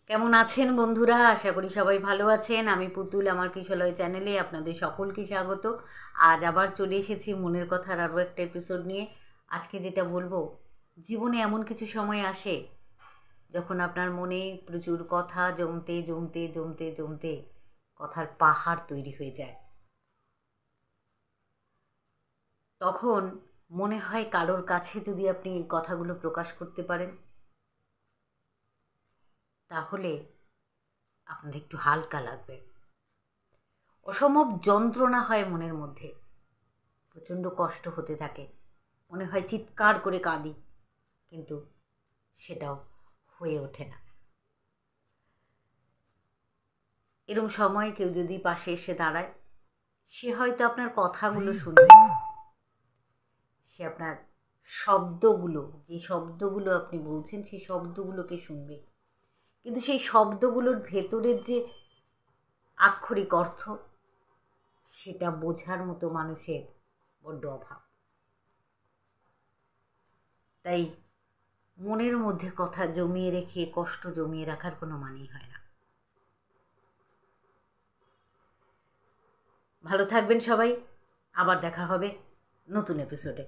কেমন আছেন বন্ধুরা? আশা করি সবাই ভালো আছেন। আমি পুতুল, আমার কিশলয় চ্যানেলে আপনাদের সকলকে স্বাগত। আজ আবার চলে এসেছি মনের কথার আরও একটা এপিসোড নিয়ে। আজকে যেটা বলবো, জীবনে এমন কিছু সময় আসে যখন আপনার মনে প্রচুর কথা জমতে জমতে জমতে জমতে কথার পাহাড় তৈরি হয়ে যায়। তখন মনে হয় কারোর কাছে যদি আপনি এই কথাগুলো প্রকাশ করতে পারেন, তাহলে আপনার একটু হালকা লাগবে। অসম্ভব যন্ত্রণা হয় মনের মধ্যে, প্রচণ্ড কষ্ট হতে থাকে, মনে হয় চিৎকার করে কাঁদি, কিন্তু সেটাও হয়ে ওঠে না। এরকম সময় কেউ যদি পাশে এসে দাঁড়ায়, সে হয়তো আপনার কথাগুলো শুনবে, সে আপনার শব্দগুলো, যে শব্দগুলো আপনি বলছেন সেই শব্দগুলোকে শুনবে, কিন্তু সেই শব্দগুলোর ভেতরের যে আক্ষরিক অর্থ, সেটা বোঝার মতো মানুষের বড্ড অভাব। তাই মনের মধ্যে কথা জমিয়ে রেখে কষ্ট জমিয়ে রাখার কোনো মানেই হয় না। ভালো থাকবেন সবাই, আবার দেখা হবে নতুন এপিসোডে।